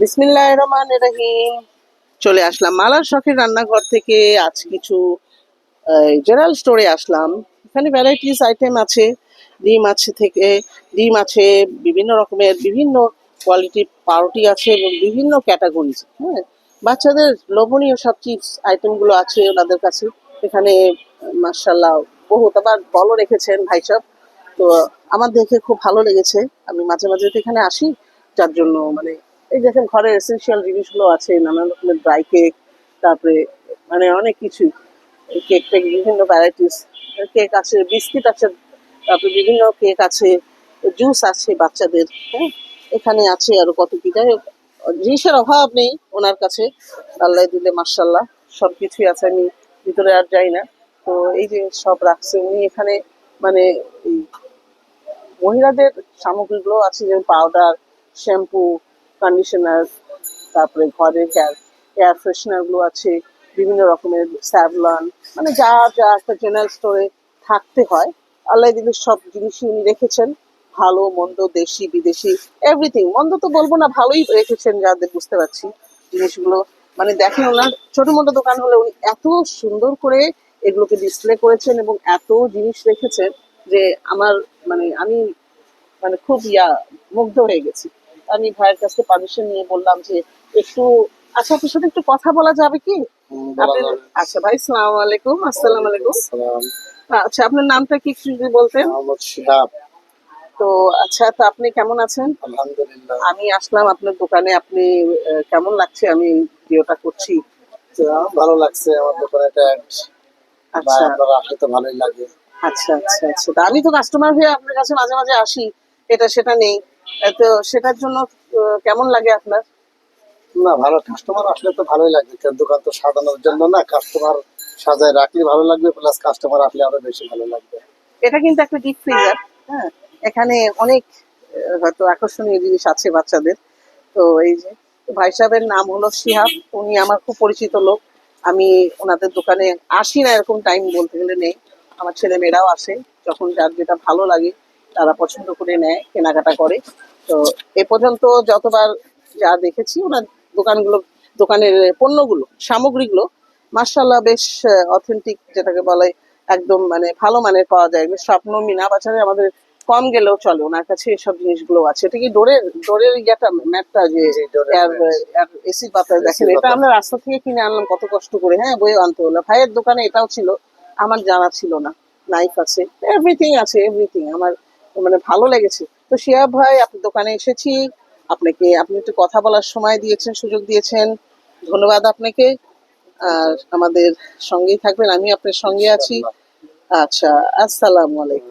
বিসমিল্লাহির রহমানির রহিম। চলে আসলাম মালার শখের রান্নাঘর থেকে। আজ কিছু জেনারেল স্টোরে আসলাম। এখানে ভ্যারাইটিস আইটেম আছে। ডিম আছে থেকে ডিম আছে, বিভিন্ন রকমের বিভিন্ন কোয়ালিটির পাউরুটি আছে এবং বিভিন্ন ক্যাটাগরিজ। হ্যাঁ, বাচ্চাদের লোভনীয় সব চিপস আইটেমগুলো আছে ওনাদের কাছে। এখানে মার্শাল্লাহ বহুত আবার বলও রেখেছেন ভাই সাহেব। তো আমার দেখে খুব ভালো লেগেছে। আমি মাঝে মাঝে তো এখানে আসি, যার জন্য মানে এই দেখেন ঘরের এসেনশিয়াল জিনিসগুলো আছে, নানা রকমের ড্রাই কেক, তারপরে মানে অনেক কিছু কেক টেক বিভিন্ন ভ্যারাইটিস কেক আছে, বিস্কিট আছে, তারপরে বিভিন্ন কেক আছে, জুস আছে বাচ্চাদের। হ্যাঁ, এখানে আছে আরো কত কি, যাই হোক জিনিসের অভাব নেই ওনার কাছে। আল্লাহ দিলে মার্শাল্লাহ সবকিছুই আছে। আমি ভিতরে আর যাই না। তো এই যে সব রাখছে উনি এখানে, মানে এই মহিলাদের সামগ্রীগুলো আছে, যেমন পাউডার, শ্যাম্পু, কন্ডিশনার, তারপরে ঘরের এয়ার ফ্রেশনার গুলো আছে, বিভিন্ন রকমের স্যাভলন, মানে যা যা একটা জেনারেল স্টোরে থাকতে হয় আল্লাহ দিলে সব জিনিসই উনি রেখেছেন। ভালো মন্দ, দেশি বিদেশি, এভরিথিং। মন্দ তো বলবো না, ভালোই রেখেছেন যাদের বুঝতে পারছি জিনিসগুলো। মানে দেখেন ওনার ছোট মোটো দোকান হলে উনি এত সুন্দর করে এগুলোকে ডিসপ্লে করেছেন এবং এত জিনিস রেখেছেন যে আমার মানে আমি মানে খুব মুগ্ধ হয়ে গেছি। আমি ভাইয়ের কাছে পারমিশন নিয়ে বললাম যে একটু, আচ্ছা আপনার সাথে একটু কথা বলা যাবে কি? বলা আপনার, যাবে। আচ্ছা ভাই, সালাম আলাইকুম। আসসালামু ওয়ালাইকুম আলাইকুম। আসসালাম। আচ্ছা আপনার নামটা কি একটু যদি বলতেন? মোহাম্মদ শিহাব। তো আচ্ছা, তো আপনি কেমন আছেন? আলহামদুলিল্লাহ। আমি আসলাম আপনার দোকানে, আপনি কেমন লাগছে আমি ভিডিওটা করছি? তো আমার ভালো লাগছে, আমার দোকানে একটা অ্যাড বা আচ্ছা আপনারা আসলে তো ভালোই লাগে। আচ্ছা আচ্ছা আচ্ছা, তা আমি তো কাস্টমার হয়ে আপনার কাছে মাঝে মাঝে আসি, এটা সেটা নেই। তো সেটার জন্য কেমন লাগে আপনার? না, ভালো কাস্টমার আসলে তো ভালোই লাগবে, কারণ দোকান তো সাজানোর জন্য না, কাস্টমার সাজায় রাখলে ভালো লাগবে, প্লাস কাস্টমার আসলে আরো বেশি ভালো লাগবে। এটা কিন্তু একটা ডিপ ফ্রিজার। হ্যাঁ, এখানে অনেক হয়তো আকর্ষণীয় জিনিস আছে বাচ্চাদের। তো এই যে ভাই সাহেবের নাম হলো শিহাব, উনি আমার খুব পরিচিত লোক। আমি ওনাদের দোকানে আসি না এরকম টাইম বলতে গেলে নেই। আমার ছেলে মেয়েরাও আসে, যখন যার যেটা ভালো লাগে তারা পছন্দ করে নেয়, কেনাকাটা করে। তো এ পর্যন্ত যতবার যা দেখেছি ওনার দোকানগুলো, দোকানের পণ্যগুলো, সামগ্রীগুলো মার্শাল্লাহ বেশ অথেন্টিক, যেটাকে বলে একদম মানে ভালো মানের পাওয়া যায়। স্বপ্ন মিনা বাজারে আমাদের কম গেলেও চলে, ওনার কাছে এসব জিনিসগুলো আছে। এটা কি ডোরের ডোরের ইয়াটা ম্যাটটা যে জি, ডোরের এয়ার ম্যাট, এসি বাতাস, এসি দেখেন এটা বাতাস। আমরা রাস্তা থেকে কিনে আনলাম কত কষ্ট করে, হ্যাঁ বয়ে আনতে হলো। ভাইয়ের দোকানে এটাও ছিল, আমার জানা ছিল না। নাইফ আছে, এভরিথিং আছে, এভরিথিং আমার মানে ভালো লেগেছে। তো শিহাব ভাই, আপনার দোকানে এসেছি, আপনাকে, আপনি একটু কথা বলার সময় দিয়েছেন, সুযোগ দিয়েছেন, ধন্যবাদ আপনাকে। আর আমাদের সঙ্গেই থাকবেন, আমি আপনার সঙ্গে আছি। ইনশাআল্লাহ। আচ্ছা, আসসালামু আলাইকুম।